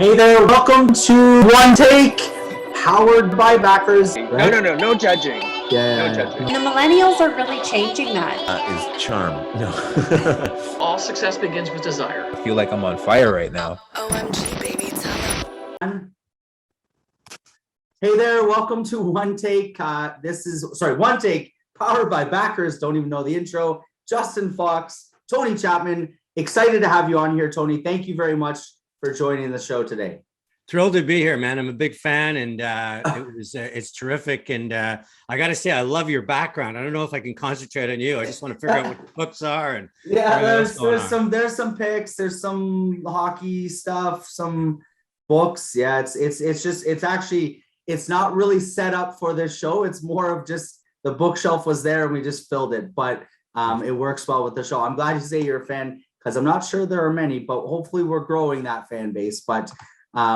Hey there, welcome to One Take, powered by backers. Right? No judging. No judging. The millennials are really changing that. Is charm. No. All success begins with desire. I feel like I'm on fire right now. OMG, baby, tell me. Hey there, welcome to One Take. One Take, powered by backers. Don't even know the intro. Justin Fox, Tony Chapman. Excited to have you on here, Tony. Thank you very much for joining the show today. Thrilled to be here, man. I'm a big fan, and it's terrific. And I got to say, I love your background. I don't know if I can concentrate on you. I just want to figure out what the books are. And there's some picks, there's some hockey stuff, some books. Yeah, it's not really set up for this show. It's more of just the bookshelf was there and we just filled it. But it works well with the show. I'm glad you say you're a fan, because I'm not sure there are many, but hopefully we're growing that fan base. But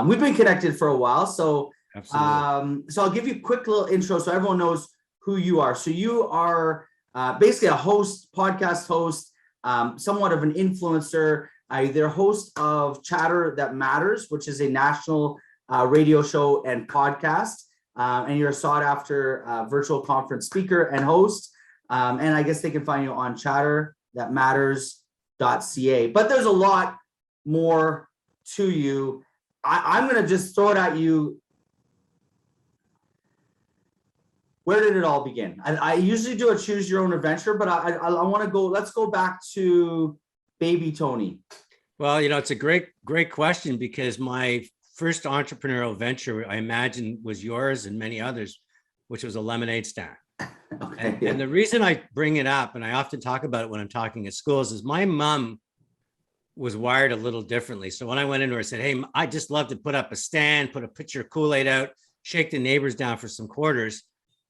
we've been connected for a while. So I'll give you a quick little intro so everyone knows who you are. So you are basically a host, podcast host, somewhat of an influencer, either host of Chatter That Matters, which is a national radio show and podcast. And you're a sought after virtual conference speaker and host. And I guess they can find you on chatterthatmatters.ca. But there's a lot more to you. I'm going to just throw it at you. Where did it all begin? I usually do a choose your own adventure, but I want to let's go back to baby Tony. Well, it's a great question, because my first entrepreneurial venture, I imagine, was yours and many others, which was a lemonade stand. Okay. And the reason I bring it up, and I often talk about it when I'm talking at schools, is my mom was wired a little differently. So when I went into her and said, hey, I just love to put up a stand, put a pitcher of Kool-Aid out, shake the neighbors down for some quarters.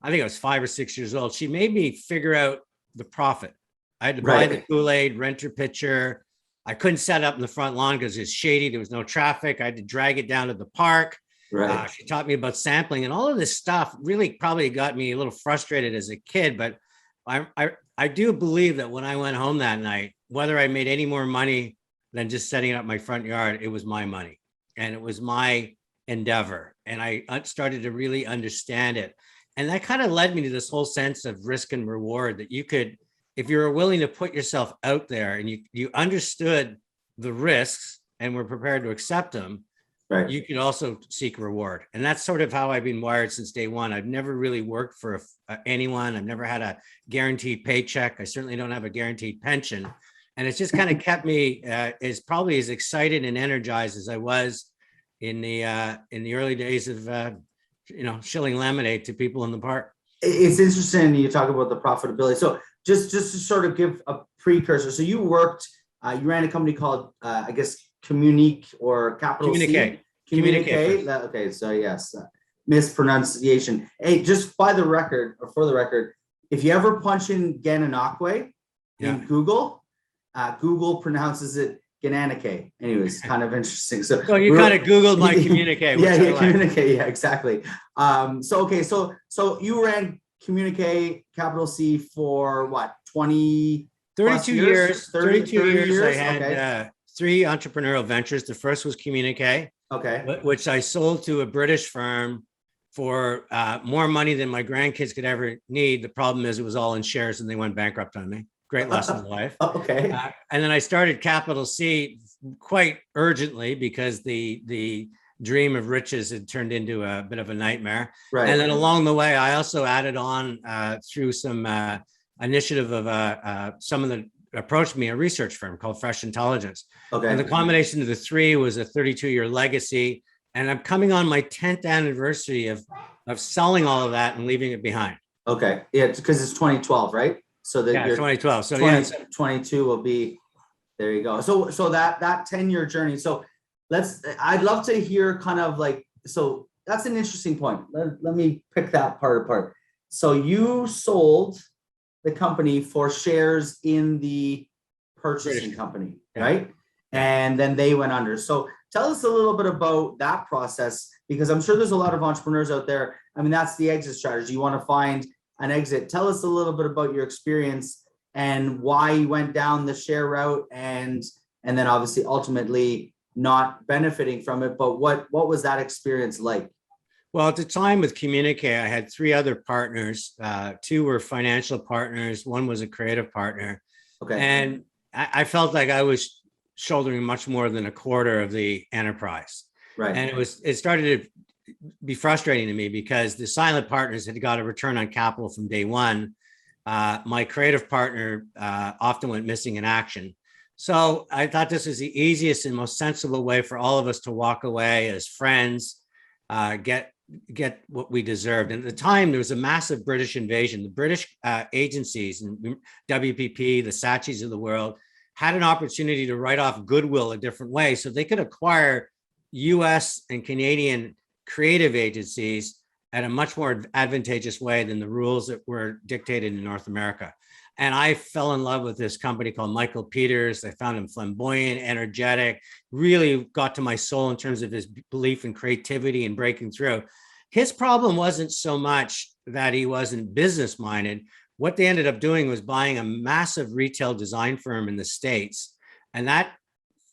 I think I was 5 or 6 years old. She made me figure out the profit. I had to buy the Kool-Aid, rent her pitcher. I couldn't set up in the front lawn because it's shady. There was no traffic. I had to drag it down to the park. Right. She taught me about sampling, and all of this stuff really probably got me a little frustrated as a kid. But I do believe that when I went home that night, whether I made any more money than just setting up my front yard, it was my money and it was my endeavor. And I started to really understand it. And that kind of led me to this whole sense of risk and reward, that you could, if you were willing to put yourself out there and you understood the risks and were prepared to accept them, right, you could also seek reward. And that's sort of how I've been wired since day one. I've never really worked for anyone. I've never had a guaranteed paycheck. I certainly don't have a guaranteed pension. And it's just kind of kept me as excited and energized as I was in the early days of shilling lemonade to people in the park. It's interesting you talk about the profitability. So just to sort of give a precursor. So you worked, you ran a company called, I guess, Communique or capital Communique. Communique. Okay, so yes, mispronunciation. Hey, just for the record, if you ever punch in Gananoque in Google, Google pronounces it Gananoque. Anyways, kind of interesting. So you kind of Googled my Communique. Communique. Yeah, exactly. So you ran Communique, capital C, for what, 32 years. 32 years. I had 3 entrepreneurial ventures. The first was Communique, which I sold to a British firm for more money than my grandkids could ever need. The problem is it was all in shares and they went bankrupt on me. Great lesson in life. Okay. And then I started Capital C quite urgently because the dream of riches had turned into a bit of a nightmare. Right. And then along the way, I also added on through some initiative of someone that approached me, a research firm called Fresh Intelligence. Okay. And the combination of the 3 was a 32-year legacy. And I'm coming on my 10th anniversary of selling all of that and leaving it behind. Okay. Yeah, because it's 2012, right? So that 2012. So 22 will be, there you go. So that 10-year journey. So I'd love to hear kind of like, so that's an interesting point. Let me pick that part apart. So you sold the company for shares in the purchasing company, right? And then they went under. So tell us a little bit about that process, because I'm sure there's a lot of entrepreneurs out there. I mean, that's the exit strategy. You want to find an exit. Tell us a little bit about your experience and why you went down the share route, and then obviously ultimately not benefiting from it. But what was that experience like? Well, at the time with Communicate, I had three other partners. Two were financial partners. One was a creative partner. Okay. And I felt like I was shouldering much more than a quarter of the enterprise. Right. And it started to be frustrating to me because the silent partners had got a return on capital from day one. My creative partner often went missing in action. So I thought this was the easiest and most sensible way for all of us to walk away as friends, get what we deserved. And at the time, there was a massive British invasion. The British agencies and WPP, the Saatchis of the world, had an opportunity to write off goodwill a different way so they could acquire US and Canadian creative agencies at a much more advantageous way than the rules that were dictated in North America. And I fell in love with this company called Michael Peters. I found him flamboyant, energetic, really got to my soul in terms of his belief in creativity and breaking through. His problem wasn't so much that he wasn't business minded. What they ended up doing was buying a massive retail design firm in the States. And that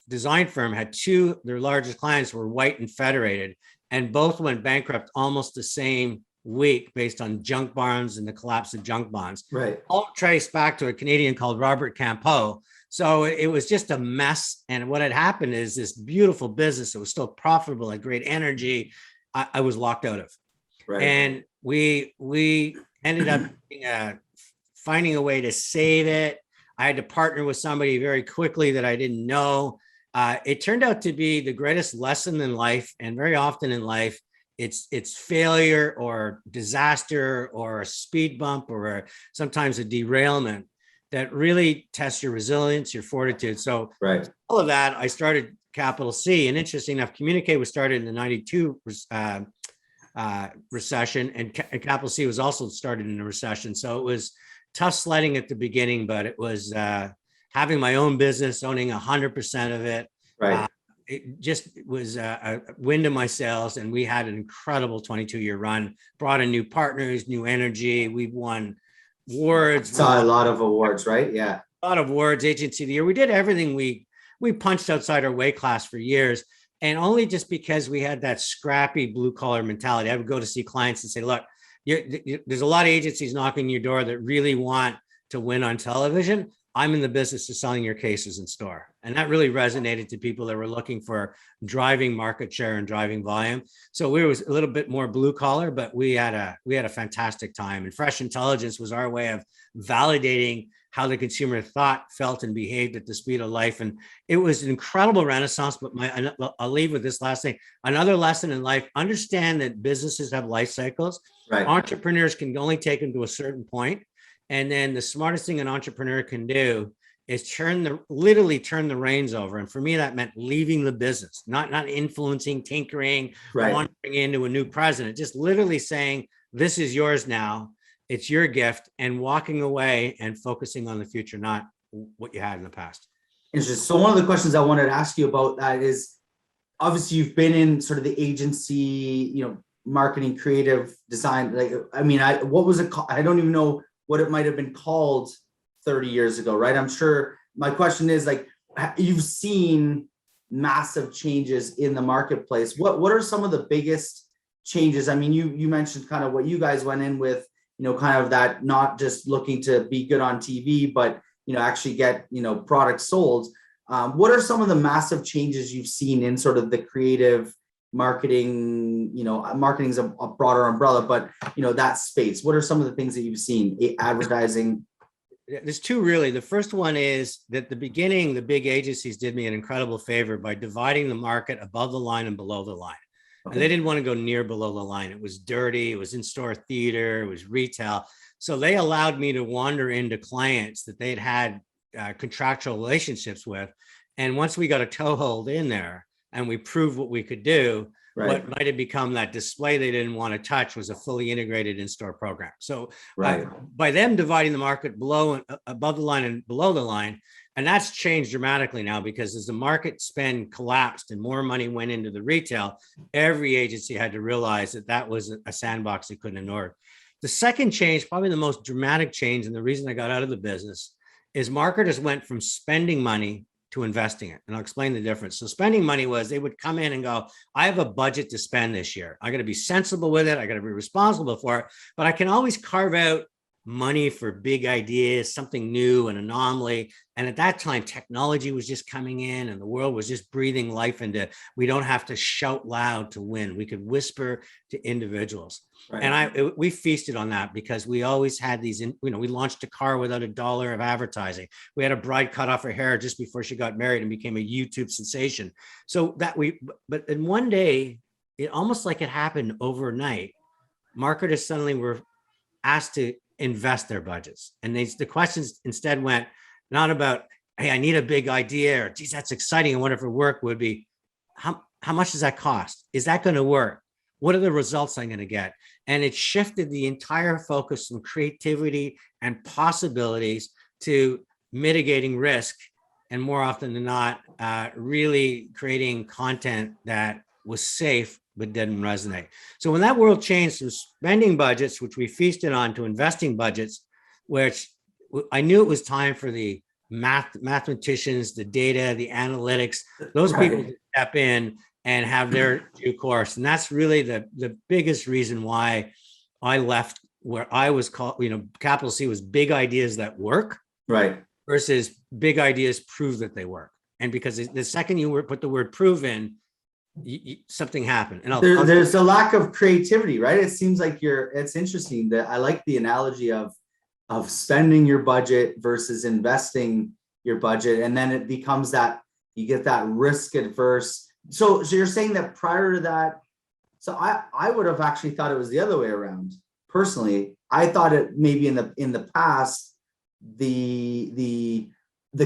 design firm had their largest clients were White and Federated, and both went bankrupt almost the same week based on junk bonds and the collapse of junk bonds. Right. All traced back to a Canadian called Robert Campeau. So it was just a mess. And what had happened is this beautiful business that was still profitable, had great energy, I was locked out of. Right. And we ended up finding a way to save it. I had to partner with somebody very quickly that I didn't know. It turned out to be the greatest lesson in life. And very often in life, it's failure or disaster or a speed bump or sometimes a derailment that really tests your resilience, your fortitude. So right. All of that, I started Capital C. And interesting enough, Communicate was started in the 92 recession, and Capital C was also started in a recession. So it was tough sledding at the beginning, but it was having my own business, owning 100% of it. Right. It just was a wind in my sails, and we had an incredible 22-year run, brought in new partners, new energy. We've won awards. Saw a lot of awards, right? Yeah. A lot of awards, Agency of the Year. We did everything. We punched outside our weight class for years, and only just because we had that scrappy blue collar mentality. I would go to see clients and say, look, there's a lot of agencies knocking your door that really want to win on television. I'm in the business of selling your cases in store. And that really resonated to people that were looking for driving market share and driving volume. So we was a little bit more blue collar, but we had a fantastic time. And Fresh Intelligence was our way of validating how the consumer thought, felt, and behaved at the speed of life. And it was an incredible renaissance. But I'll leave with this last thing. Another lesson in life: understand that businesses have life cycles. Right. Entrepreneurs can only take them to a certain point. And then the smartest thing an entrepreneur can do is literally turn the reins over. And for me, that meant leaving the business, not influencing, tinkering, right. wandering into a new president, just literally saying, this is yours now. It's your gift, and walking away and focusing on the future, not what you had in the past. Interesting. So one of the questions I wanted to ask you about that is, obviously you've been in sort of the agency, marketing, creative design. What was it called? I don't even know what it might have been called 30 years ago, right? I'm sure my question is, you've seen massive changes in the marketplace. What are some of the biggest changes? I mean, you mentioned kind of what you guys went in with, kind of that, not just looking to be good on TV, but, actually get, products sold. What are some of the massive changes you've seen in sort of the creative marketing? Marketing is a broader umbrella, but that space. What are some of the things that you've seen? Advertising. There's two, really. The first one is that the beginning, the big agencies did me an incredible favor by dividing the market above the line and below the line. Okay. And they didn't want to go near below the line. It was dirty. It was in-store theater. It was retail. So they allowed me to wander into clients that they'd had contractual relationships with. And once we got a toehold in there and we proved what we could do, right, what might have become that display they didn't want to touch was a fully integrated in-store program. So right, by them dividing the market above the line and below the line, and that's changed dramatically now, because as the market spend collapsed and more money went into the retail, every agency had to realize that was a sandbox they couldn't ignore. The second change, probably the most dramatic change, and the reason I got out of the business, is marketers went from spending money to investing it. And I'll explain the difference. So spending money was they would come in and go, I have a budget to spend this year. I got to be sensible with it. I got to be responsible for it, but I can always carve out money for big ideas, something new, an anomaly. And at that time, technology was just coming in and the world was just breathing life into, we don't have to shout loud to win. We could whisper to individuals. Right. And we feasted on that because we always had these, we launched a car without $1 of advertising. We had a bride cut off her hair just before she got married and became a YouTube sensation. So but in one day, it almost like it happened overnight. Marketers suddenly were asked to invest their budgets. And the questions instead went not about, hey, I need a big idea, or geez, that's exciting, I wonder if it work, would be, how much does that cost? Is that going to work? What are the results I'm going to get? And it shifted the entire focus from creativity and possibilities to mitigating risk. And more often than not, really creating content that was safe but didn't resonate. So when that world changed from spending budgets, which we feasted on, to investing budgets, which I knew it was time for the mathematicians, the data, the analytics, those people to step in and have their due course. And that's really the biggest reason why I left where I was called, capital C was big ideas that work, right, versus big ideas prove that they work. And because the second you put the word prove in, something happened. And there's a lack of creativity, right? It seems like it's interesting that I like the analogy of spending your budget versus investing your budget. And then it becomes that you get that risk adverse. So you're saying that prior to that, so I would have actually thought it was the other way around. Personally, I thought it maybe in the past, the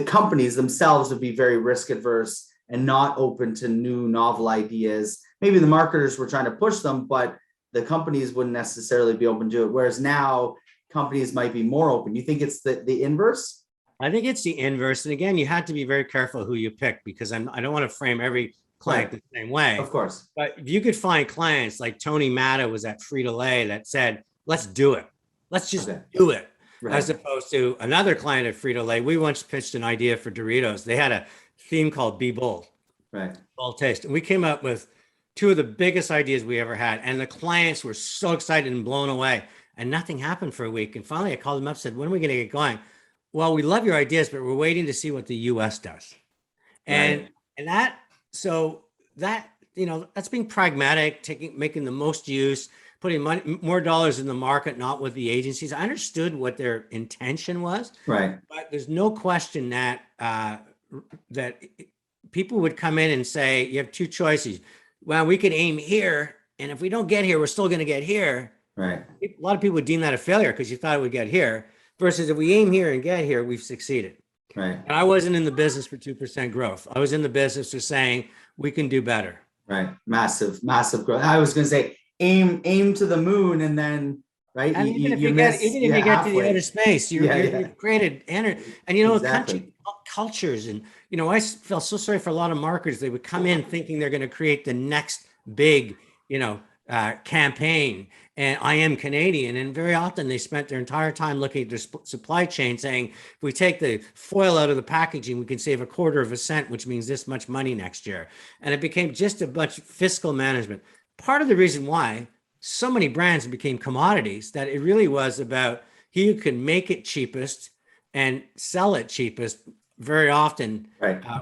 companies themselves would be very risk adverse and not open to new novel ideas. Maybe the marketers were trying to push them, but the companies wouldn't necessarily be open to it. Whereas now companies might be more open. You think it's the inverse? I think it's the inverse. And again, you had to be very careful who you pick, because I don't want to frame every client the same way. Of course. But if you could find clients like Tony Chapman was at Frito-Lay that said, let's do it. Let's just do it. Right. As opposed to another client at Frito-Lay. We once pitched an idea for Doritos. They had a theme called Be Bold. Right. Bold taste. And we came up with two of the biggest ideas we ever had. And the clients were so excited and blown away. And nothing happened for a week. And finally I called them up and said, when are we going to get going? Well, we love your ideas, but we're waiting to see what the US does. And that's being pragmatic, making the most use, putting more dollars in the market, not with the agencies. I understood what their intention was. Right. But there's no question that that people would come in and say, you have two choices. Well, we could aim here, and if we don't get here, we're still going to get here. Right. A lot of people would deem that a failure because you thought it would get here, versus if we aim here and get here, we've succeeded. Right. And I wasn't in the business for 2% growth. I was in the business for saying we can do better. Right. Massive growth. I was going to say aim to the moon, and then right. And even if you get to the outer space, you've created energy. And exactly. Cultures, and I felt so sorry for a lot of marketers. They would come in thinking they're going to create the next big, campaign, and I am Canadian. And very often they spent their entire time looking at their supply chain saying, if we take the foil out of the packaging, we can save 1/4 cent, which means this much money next year. And it became just a bunch of fiscal management. Part of the reason why so many brands became commodities, that it really was about he who can make it cheapest and sell it cheapest very often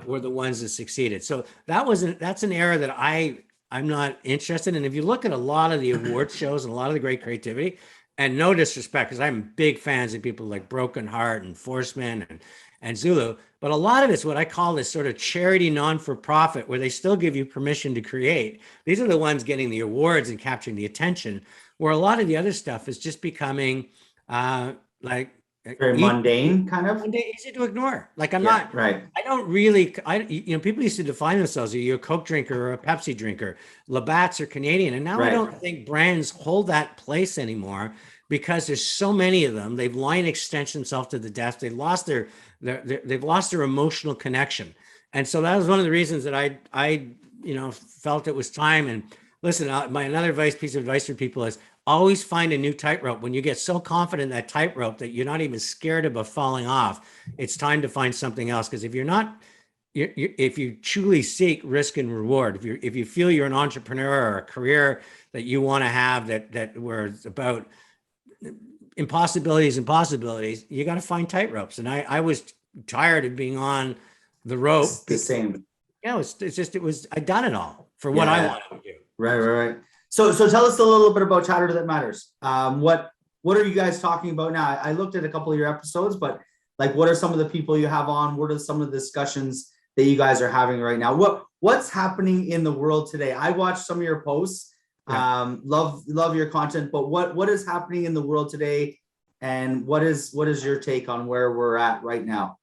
were the ones that succeeded. So that's an era that I'm not interested in. If you look at a lot of the award shows and a lot of the great creativity, and no disrespect, because I'm big fans of people like Broken Heart and Forceman and Zulu, but a lot of it's what I call this sort of charity non-for-profit, where they still give you permission to create. These are the ones getting the awards and capturing the attention, where a lot of the other stuff is just becoming very mundane, kind of easy to ignore. Like I don't really, people used to define themselves, are you a Coke drinker or a Pepsi drinker? Labatt's are Canadian. And now I don't think brands hold that place anymore, because there's so many of them. They've line extension themselves to the death. They've lost they've lost their emotional connection. And so that was one of the reasons that I felt it was time. And listen, another piece of advice for people is always find a new tightrope. When you get so confident in that tightrope that you're not even scared about falling off, it's time to find something else. Because if you're not if you truly seek risk and reward, if you feel you're an entrepreneur or a career that you want to have that where it's about impossibilities and possibilities, you got to find tightropes. And I was tired of being on the rope. It's the same. Yeah, I'd done it all for what I wanted to do. Right. So tell us a little bit about Chatter That Matters. What are you guys talking about now? I looked at a couple of your episodes, but like, what are some of the people you have on? What are some of the discussions that you guys are having right now? What's happening in the world today? I watched some of your posts. Yeah. Love your content, but what is happening in the world today, and what is your take on where we're at right now?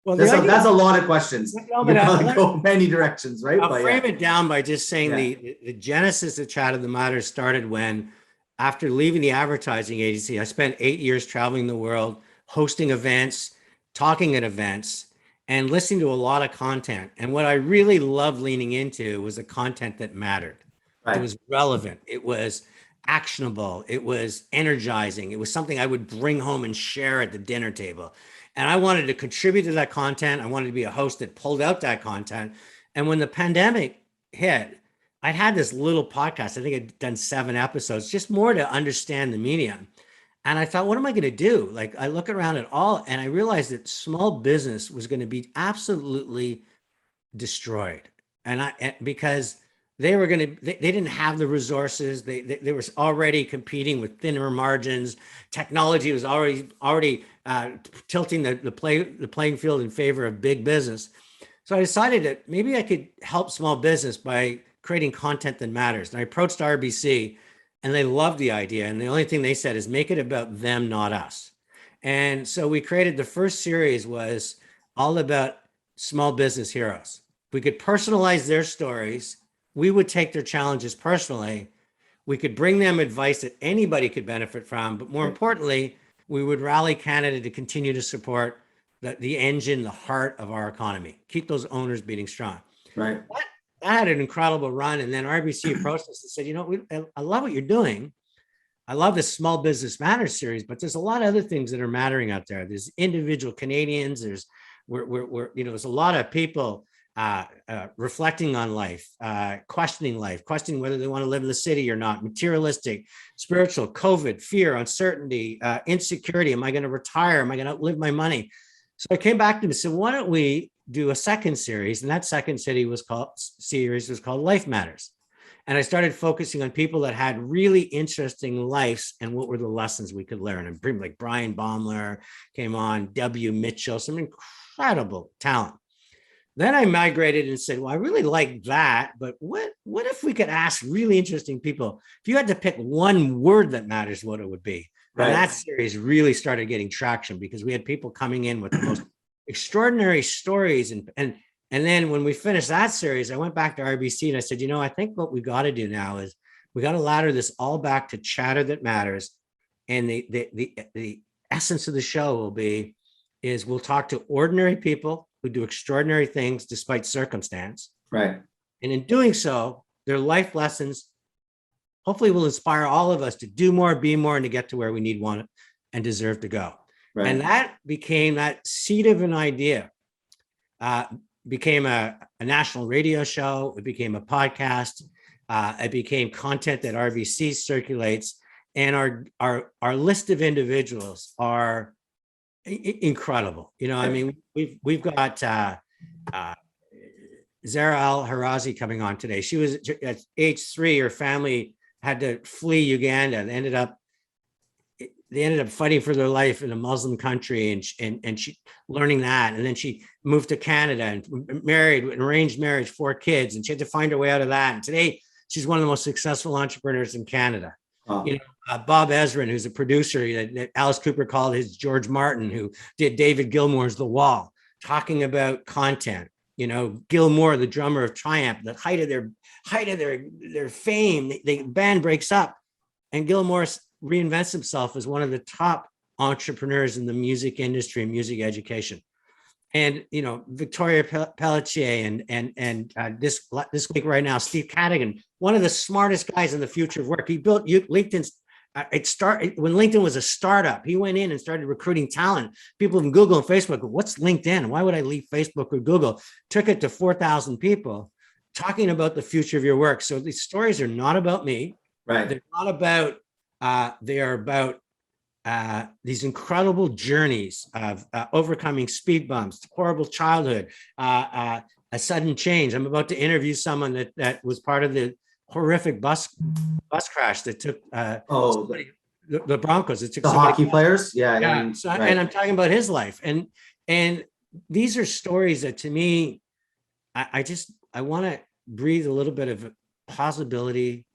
Well, that's a lot of questions. Go many directions, right? I'll frame it down by just saying the genesis of Chatter That Matters started when, after leaving the advertising agency, I spent 8 years traveling the world, hosting events, talking at events, and listening to a lot of content. And what I really loved leaning into was the content that mattered. Right. It was relevant. It was actionable. It was energizing. It was something I would bring home and share at the dinner table. And I wanted to contribute to that content. I wanted to be a host that pulled out that content. And when the pandemic hit, I had this little podcast. I think I'd done 7 episodes, just more to understand the medium. And I thought, what am I going to do? Like, I look around at all, and I realized that small business was going to be absolutely destroyed. Because they didn't have the resources. They were already competing with thinner margins. Technology was already tilting the playing field in favor of big business. So I decided that maybe I could help small business by creating content that matters. And I approached RBC, and they loved the idea. And the only thing they said is make it about them, not us. And so we created the first series was all about small business heroes. We could personalize their stories. We would take their challenges personally. We could bring them advice that anybody could benefit from. But more importantly, we would rally Canada to continue to support the engine, the heart of our economy, keep those owners beating strong. Right. I had an incredible run. And then RBC approached us and said, I love what you're doing. I love this Small Business Matters series, but there's a lot of other things that are mattering out there. There's individual Canadians. There's a lot of people reflecting on life, questioning whether they want to live in the city or not, materialistic, spiritual, COVID, fear, uncertainty, insecurity. Am I going to retire? Am I going to outlive my money? So I came back to him and said, why don't we do a second series? And that second series was called Life Matters. And I started focusing on people that had really interesting lives and what were the lessons we could learn. And people like Brian Baumler came on, W. Mitchell, some incredible talent. Then I migrated and said, well, I really like that, but what if we could ask really interesting people? If you had to pick one word that matters, what it would be. Right. And that series really started getting traction because we had people coming in with the most extraordinary stories. And then when we finished that series, I went back to RBC and I said, I think what we got to do now is we got to ladder this all back to Chatter That Matters. And the essence of the show is we'll talk to ordinary people who do extraordinary things despite circumstance. Right. And in doing so, their life lessons hopefully will inspire all of us to do more, be more, and to get to where we need, want, and deserve to go. Right. And that became that seed of an idea, became a national radio show. It became a podcast. It became content that RBC circulates. And our list of individuals are incredible. I mean, we've got Zara Al-Harazi coming on today. She was at age 3. Her family had to flee Uganda. They ended up fighting for their life in a Muslim country, and she learning that. And then she moved to Canada and married, an arranged marriage, 4 kids, and she had to find her way out of that. And today she's one of the most successful entrepreneurs in Canada. Oh. Bob Ezrin, who's a producer that Alice Cooper called his George Martin, who did David Gilmour's The Wall, talking about content. Gilmour, the drummer of Triumph, the height of their fame, the band breaks up, and Gilmour reinvents himself as one of the top entrepreneurs in the music industry and music education. And Victoria Pelletier and this week right now, Steve Cadigan, one of the smartest guys in the future of work. He built LinkedIn's It started when LinkedIn was a startup. He went in and started recruiting talent. People from Google and Facebook. What's LinkedIn? Why would I leave Facebook or Google? Took it to 4,000 people talking about the future of your work. So these stories are not about me. Right. They're not about, they are about these incredible journeys of overcoming speed bumps, horrible childhood, a sudden change. I'm about to interview someone that was part of the horrific bus crash that took the Broncos. It took the hockey players. Yeah. Yeah. So, right. and I'm talking about his life. And these are stories that to me, I want to breathe a little bit of positivity,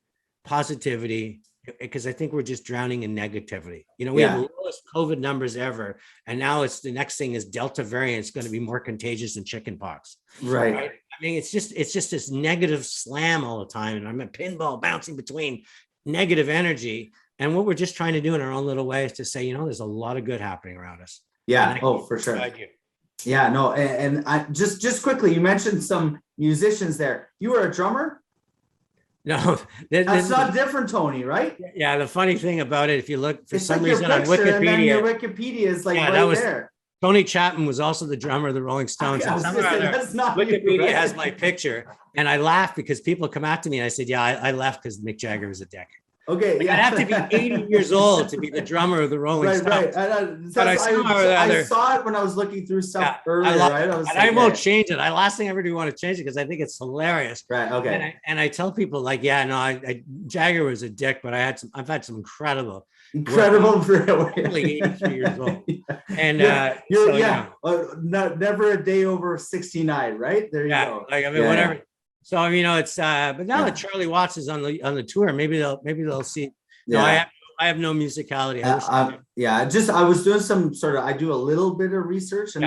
because I think we're just drowning in negativity. You know, we have the lowest COVID numbers ever. And now it's the next thing is Delta variant is going to be more contagious than chickenpox. Right. I mean, it's just this negative slam all the time. And I'm a pinball bouncing between negative energy. And what we're just trying to do in our own little way is to say, you know, there's a lot of good happening around us. Yeah. Oh, for sure. Yeah, no. And I just quickly, you mentioned some musicians there. You were a drummer? No, that's not different, Tony, right? Yeah. The funny thing about it, if you look for some like reason on picture, Wikipedia, and then your Wikipedia is like there. Tony Chapman was also the drummer of the Rolling Stones. That's not Wikipedia right? Has my picture, and I laugh because people come out to me and I said, "Yeah, I left because Mick Jagger was a dick." Okay, like, I'd have to be 80 years old to be the drummer of the Rolling Stones. Right. But I saw it when I was looking through stuff earlier. I won't change it. Last thing I ever do want to change it because I think it's hilarious. Right. Okay. And I tell people like, yeah, no, Jagger was a dick, but I've had some incredible. Really 83 years old. And never a day over 69, right? There you go. Like I mean, whatever. So you know, it's but now that Charlie Watts is on the tour, maybe they'll see. No, I have no musicality. I was doing some sort of, I do a little bit of research, and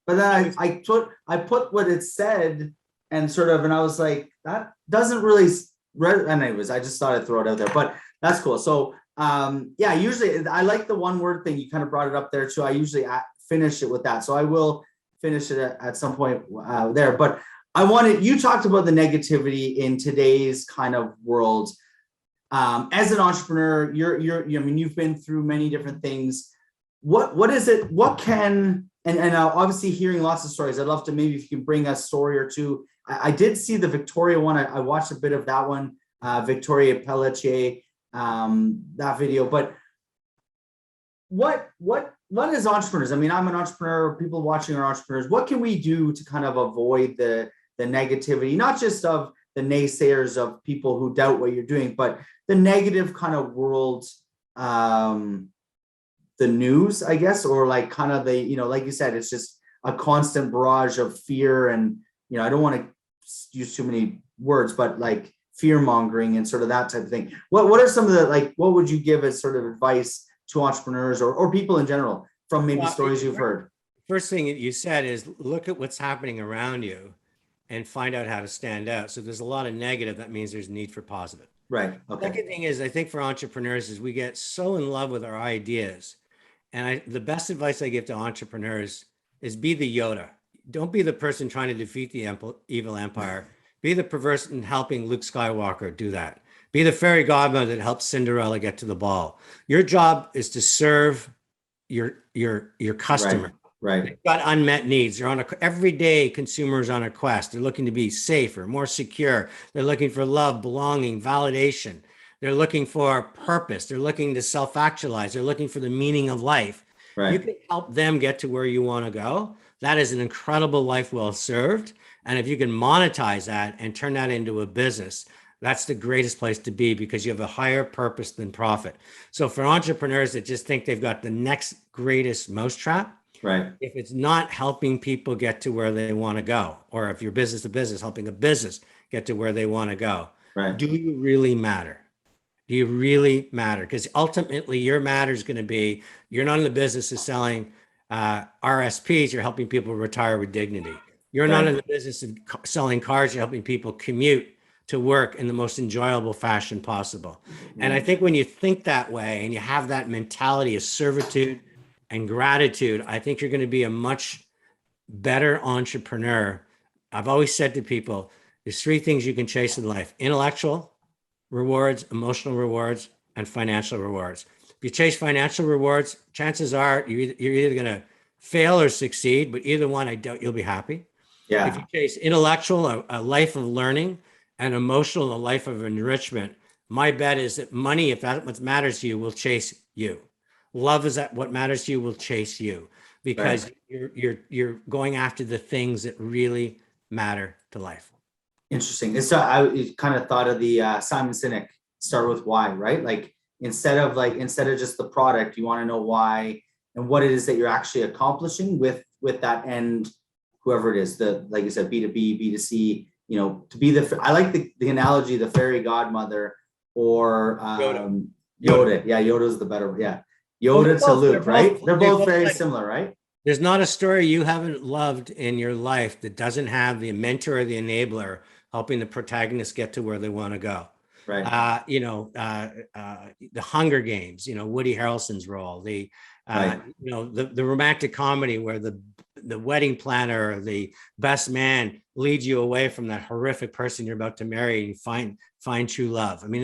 but then I put what it said and sort of, and I was like, that doesn't really. Anyways, I just thought I'd throw it out there, but that's cool. So usually I like the one word thing. You kind of brought it up there too. I usually finish it with that, so I will finish it at some point there, but. You talked about the negativity in today's kind of world. As an entrepreneur, you've been through many different things. What is it? What can, and obviously hearing lots of stories, I'd love to, maybe if you can bring a story or two. I did see the Victoria one. I watched a bit of that one, Victoria Pelletier, that video, but what is entrepreneurs? I mean, I'm an entrepreneur, people watching are entrepreneurs. What can we do to kind of avoid the negativity, not just of the naysayers of people who doubt what you're doing, but the negative kind of world, the news, I guess, or like kind of the, you know, like you said, it's just a constant barrage of fear. And, you know, I don't want to use too many words, but like fear mongering and sort of that type of thing. What are some of the, like, what would you give as sort of advice to entrepreneurs or people in general from maybe stories you've heard? First thing that you said is look at what's happening around you and find out how to stand out. So there's a lot of negative. That means there's need for positive. Right. Okay. Second thing is, I think for entrepreneurs is we get so in love with our ideas. And the best advice I give to entrepreneurs is be the Yoda. Don't be the person trying to defeat the evil empire. Be the person helping Luke Skywalker do that. Be the fairy godmother that helps Cinderella get to the ball. Your job is to serve your customer. Right. They've got unmet needs. They're every day consumers on a quest. They're looking to be safer, more secure. They're looking for love, belonging, validation. They're looking for purpose. They're looking to self-actualize. They're looking for the meaning of life. Right. You can help them get to where you want to go. That is an incredible life well served. And if you can monetize that and turn that into a business, that's the greatest place to be because you have a higher purpose than profit. So for entrepreneurs that just think they've got the next greatest mousetrap, right, if it's not helping people get to where they want to go, or if you're business to business, helping a business get to where they want to go, right, do you really matter? Do you really matter? Because ultimately your matter is going to be, you're not in the business of selling RSPs, you're helping people retire with dignity. You're not in the business of selling cars, you're helping people commute to work in the most enjoyable fashion possible. And I think when you think that way and you have that mentality of servitude and gratitude, I think you're going to be a much better entrepreneur. I've always said to people, there's three things you can chase in life: intellectual rewards, emotional rewards, and financial rewards. If you chase financial rewards, chances are you're either going to fail or succeed, but either one, I doubt you'll be happy. Yeah. If you chase intellectual, a life of learning, and emotional, a life of enrichment, my bet is that money, if that's what matters to you, will chase you. Love is that what matters to you will chase you, because you're going after the things that really matter to life. Interesting. It's I kind of thought of the Simon Sinek, start with why, right? Like instead of just the product, you want to know why and what it is that you're actually accomplishing with that end, whoever it is, like you said, B2B, B2C, to be I like the analogy, the fairy godmother or Yoda. Yeah, Yoda's the better. Yeah. Yoda to Luke, right? They're both very similar, right? There's not a story you haven't loved in your life that doesn't have the mentor or the enabler helping the protagonist get to where they want to go. Right. The Hunger Games, Woody Harrelson's role, the romantic comedy where the wedding planner or the best man leads you away from that horrific person you're about to marry and find true love. I mean,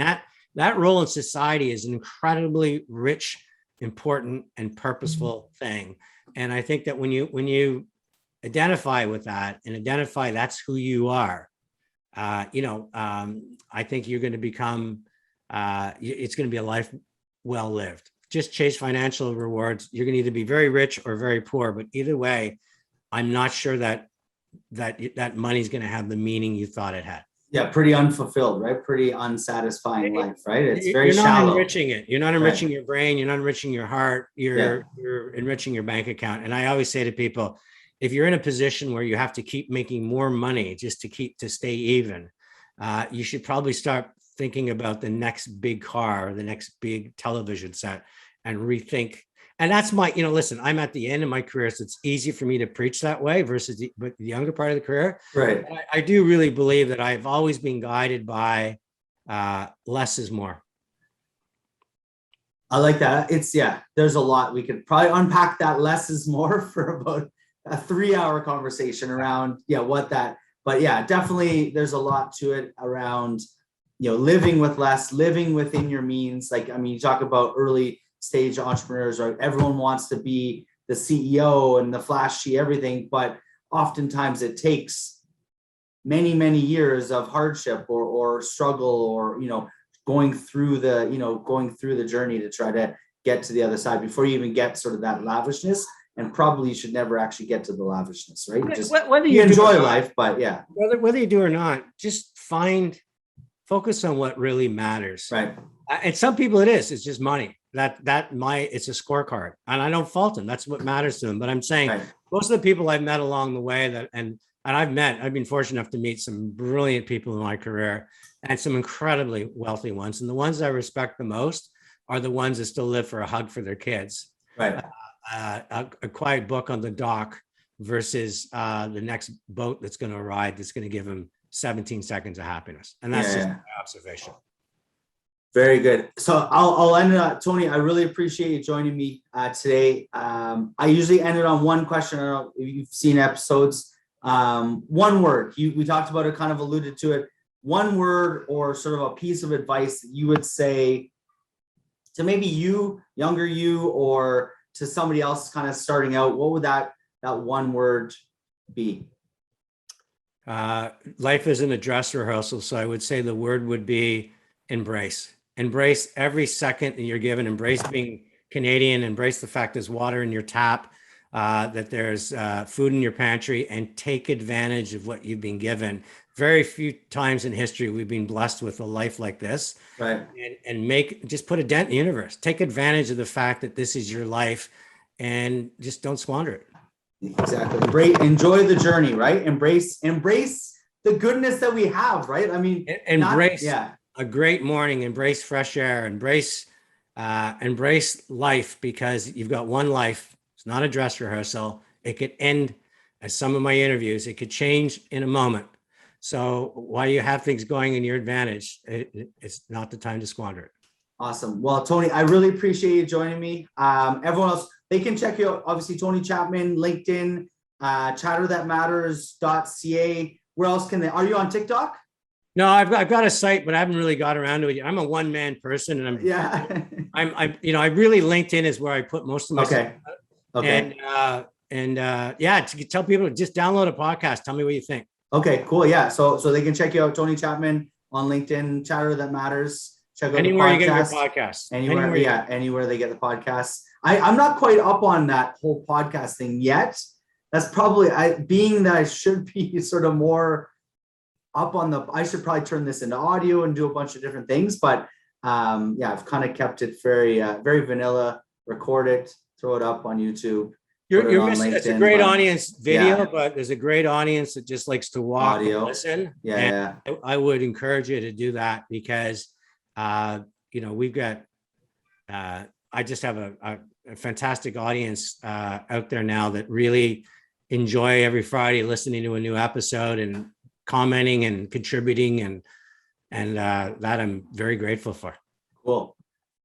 that role in society is an incredibly rich, important, and purposeful thing. And I think that when you identify with that and identify that's who you are, I think you're going to become, it's going to be a life well lived. Just chase financial rewards. You're going to either be very rich or very poor, but either way, I'm not sure that money's going to have the meaning you thought it had. Yeah, pretty unfulfilled, right? Pretty unsatisfying life, right? It's very You're shallow. Not enriching it. You're not enriching your brain. You're not enriching your heart. You're enriching your bank account. And I always say to people, if you're in a position where you have to keep making more money just to stay even, you should probably start thinking about the next big car, or the next big television set, and rethink. And that's my, listen, I'm at the end of my career, so it's easy for me to preach that way versus the younger part of the career. Right. I do really believe that I've always been guided by less is more. I like that. There's a lot. We could probably unpack that less is more for about a 3-hour conversation around, but yeah, definitely there's a lot to it around, living with less, living within your means. You talk about early stage entrepreneurs, right? Everyone wants to be the CEO and the flashy everything, but oftentimes it takes many, many years of hardship or struggle or, going through the journey to try to get to the other side before you even get sort of that lavishness. And probably you should never actually get to the lavishness, right? Whether you enjoy life, but yeah. Whether you do or not, just focus on what really matters. Right. And some people it's just money. It's a scorecard, and I don't fault them. That's what matters to them. But I'm saying most of the people I've met along the way and I've been fortunate enough to meet some brilliant people in my career and some incredibly wealthy ones. And the ones I respect the most are the ones that still live for a hug for their kids. Right. A quiet book on the dock versus the next boat that's going to arrive that's going to give them 17 seconds of happiness. And that's just my observation. Very good. So I'll end it. Tony, I really appreciate you joining me today. I usually end it on one question. I don't know if you've seen episodes. One word. We talked about it, kind of alluded to it. One word or sort of a piece of advice that you would say to maybe younger you, or to somebody else kind of starting out. What would that one word be? Life isn't a dress rehearsal. So I would say the word would be embrace. Embrace every second that you're given. Embrace being Canadian. Embrace the fact there's water in your tap, that there's food in your pantry, and take advantage of what you've been given. Very few times in history we've been blessed with a life like this. Right. And just put a dent in the universe. Take advantage of the fact that this is your life, and just don't squander it. Exactly. Enjoy the journey, right? Embrace the goodness that we have, right? I mean, embrace a great morning, embrace fresh air, embrace life, because you've got one life. It's not a dress rehearsal. It could end, as some of my interviews, it could change in a moment. So while you have things going in your advantage, it's not the time to squander it. Awesome. Well, Tony, I really appreciate you joining me. Everyone else, they can check you out. Obviously, Tony Chapman, LinkedIn, chatterthatmatters.ca. Where else can they? Are you on TikTok? No, I've got a site, but I haven't really got around to it yet. I'm a one-man person, and Yeah. I really LinkedIn is where I put most of my Okay. Okay. yeah, to tell people to just download a podcast. Tell me what you think. Okay, cool. Yeah. So they can check you out, Tony Chapman on LinkedIn, Chatter That Matters. Check out Anywhere the you get your podcast. podcast. Anywhere, yeah, anywhere they get the podcasts. I'm not quite up on that whole podcast thing yet. That's probably being that I should be sort of more up on I should probably turn this into audio and do a bunch of different things. But yeah, I've kind of kept it very, very vanilla, record it, throw it up on YouTube. You're missing, it's a great audience video, yeah. But there's a great audience that just likes to walk Audio. and listen. Yeah. And I would encourage you to do that because, we've got, I just have a fantastic audience out there now that really enjoy every Friday listening to a new episode and commenting and contributing and that I'm very grateful for. Cool.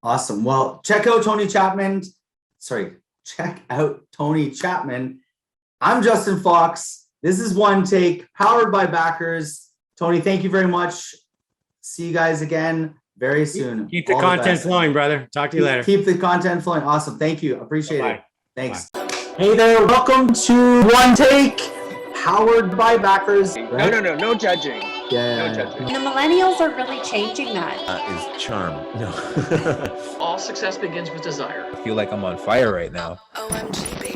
Awesome. Well, check out Tony Chapman. I'm Justin Fox. This is One Take, powered by Backers. Tony, thank you very much. See you guys again very soon. Keep the content flowing, brother. Talk to you later. Keep the content flowing. Awesome. Thank you. Appreciate Bye-bye. it. Thanks. Bye. Hey there. Welcome to One Take, powered by Backers. Right? No judging. Yeah. No judging. The millennials are really changing that. Is charm. No. All success begins with desire. I feel like I'm on fire right now. OMG, baby.